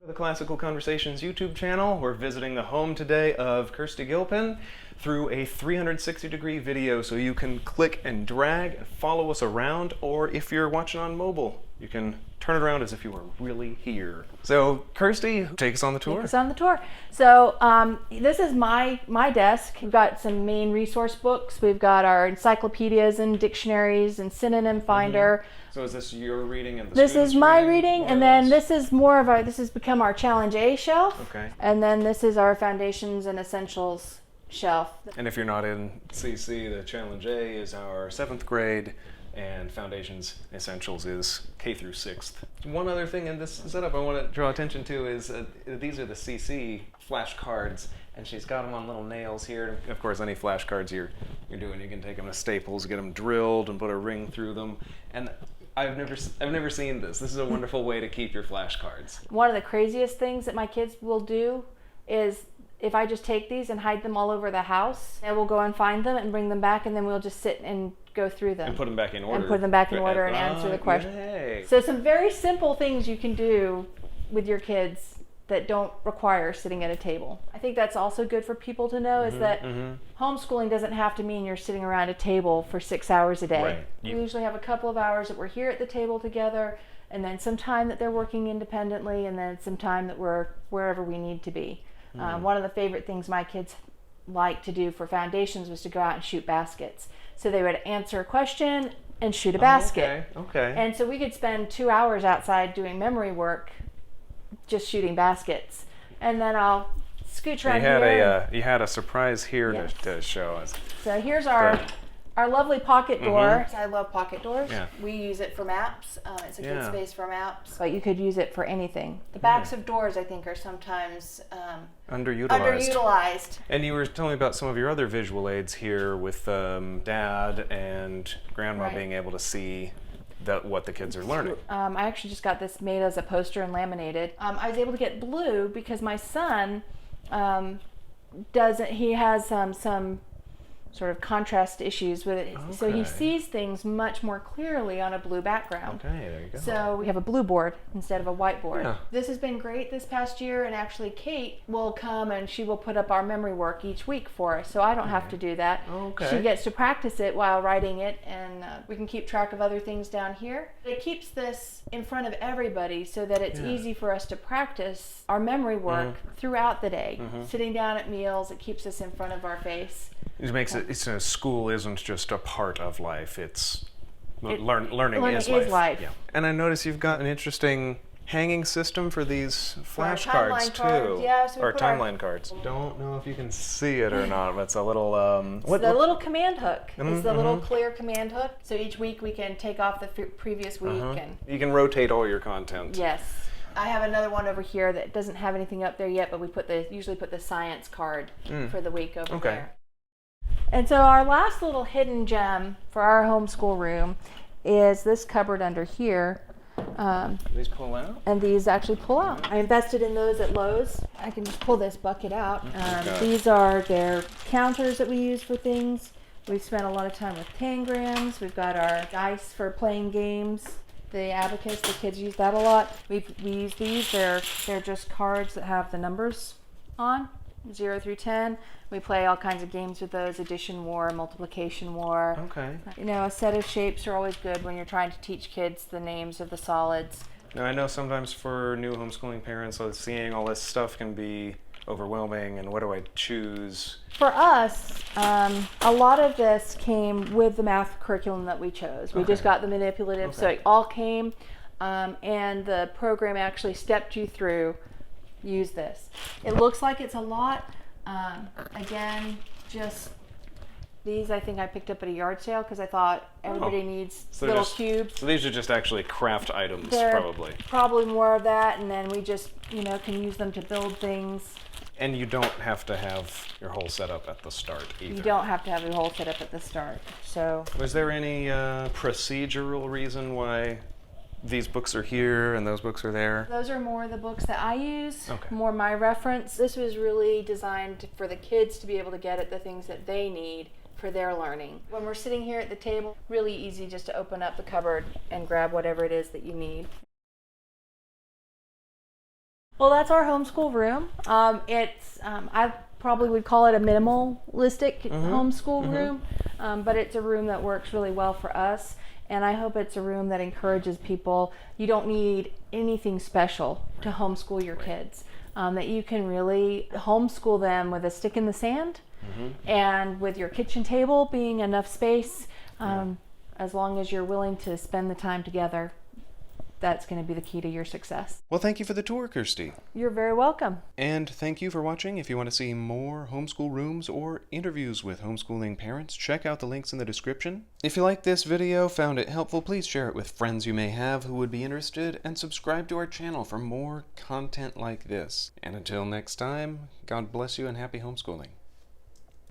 The Classical Conversations YouTube channel. We're visiting the home today of Kirsty Gilpin through a 360-degree video, so you can click and drag and follow us around, or if you're watching on mobile, you can turn it around as if you were really here. So Kirsty, take us on the tour. Take us on the tour. So this is my desk. We've got some main resource books. We've got our encyclopedias and dictionaries and synonym finder. So is this your reading and the This students' is my reading, and then this is more of our, this has become our Challenge A shelf. Okay. And then this is our Foundations and Essentials shelf. And if you're not in CC, the Challenge A is our 7th grade, and Foundations Essentials is K through 6th. One other thing in this setup I want to draw attention to is these are the CC flashcards, and she's got them on little nails here. Of course, any flashcards you're doing, you can take them to Staples, get them drilled, and put a ring through them. And I've never seen this. This is a wonderful way to keep your flashcards. One of the craziest things that my kids will do is, if I just take these and hide them all over the house, they will go and find them and bring them back, and then we'll just sit and go through them. And put them back in order. And put them back in order and answer the question. Yay. So some very simple things you can do with your kids that don't require sitting at a table. I think that's also good for people to know, is that homeschooling doesn't have to mean you're sitting around a table for 6 hours a day. Right. We usually have a couple of hours that we're here at the table together, and then some time that they're working independently, and then some time that we're wherever we need to be. One of the favorite things my kids like to do for Foundations was to go out and shoot baskets. So they would answer a question and shoot a basket. Okay. And so we could spend 2 hours outside doing memory work, just shooting baskets. And then I'll scooch around here. You had a surprise here. Yes. to show us. So here's our lovely pocket door. I love pocket doors. Yeah. We use it for maps. It's a good Yeah. space for maps. But you could use it for anything. The backs of doors, I think, are sometimes underutilized. And you were telling me about some of your other visual aids here with Dad and Grandma Right. being able to see what the kids are learning. I actually just got this made as a poster and laminated. I was able to get blue because my son he has some sort of contrast issues with it. Okay. So he sees things much more clearly on a blue background. Okay, there you go. So we have a blue board instead of a white board. Yeah. This has been great this past year, and actually Kate will come and she will put up our memory work each week for us, so I don't have to do that. Okay. She gets to practice it while writing it, and we can keep track of other things down here. It keeps this in front of everybody so that it's easy for us to practice our memory work throughout the day. Sitting down at meals, it keeps us in front of our face. It makes school isn't just a part of life. Learning is life. Yeah. And I notice you've got an interesting hanging system for these flashcards too. Yeah, so or timeline cards. Don't know if you can see it or not, but it's a little little command hook. It's the little clear command hook. So each week we can take off the previous week and you can rotate all your content. Yes. I have another one over here that doesn't have anything up there yet, but we usually put the science card for the week over there. And so our last little hidden gem for our homeschool room is this cupboard under here. These pull out? And these actually pull out. I invested in those at Lowe's. I can just pull this bucket out. These are their counters that we use for things. We've spent a lot of time with tangrams. We've got our dice for playing games. The abacus, the kids use that a lot. We use these. They're just cards that have the numbers on, 0 through 10. We play all kinds of games with those, addition war, multiplication war. Okay. A set of shapes are always good when you're trying to teach kids the names of the solids. Now, I know sometimes for new homeschooling parents, seeing all this stuff can be overwhelming, and what do I choose? For us, a lot of this came with the math curriculum that we chose. We just got the manipulative, so it all came, and the program actually stepped you through, use this. It looks like it's a lot. Again, just these I think I picked up at a yard sale because I thought everybody needs little cubes. So these are just actually craft items, probably. Probably more of that, and then we just, can use them to build things. And you don't have to have your whole setup at the start either. You don't have to have your whole setup at the start. So, was there any procedural reason why these books are here and those books are there? Those are more the books that I use, more my reference. This was really designed for the kids to be able to get at the things that they need for their learning. When we're sitting here at the table, really easy just to open up the cupboard and grab whatever it is that you need. Well, that's our homeschool room. I probably would call it a minimalistic homeschool room, but it's a room that works really well for us. And I hope it's a room that encourages people. You don't need anything special to homeschool your kids. That you can really homeschool them with a stick in the sand and with your kitchen table being enough space, as long as you're willing to spend the time together. That's going to be the key to your success. Well, thank you for the tour, Kirsty. You're very welcome. And thank you for watching. If you want to see more homeschool rooms or interviews with homeschooling parents, check out the links in the description. If you liked this video, found it helpful, please share it with friends you may have who would be interested, and subscribe to our channel for more content like this. And until next time, God bless you and happy homeschooling.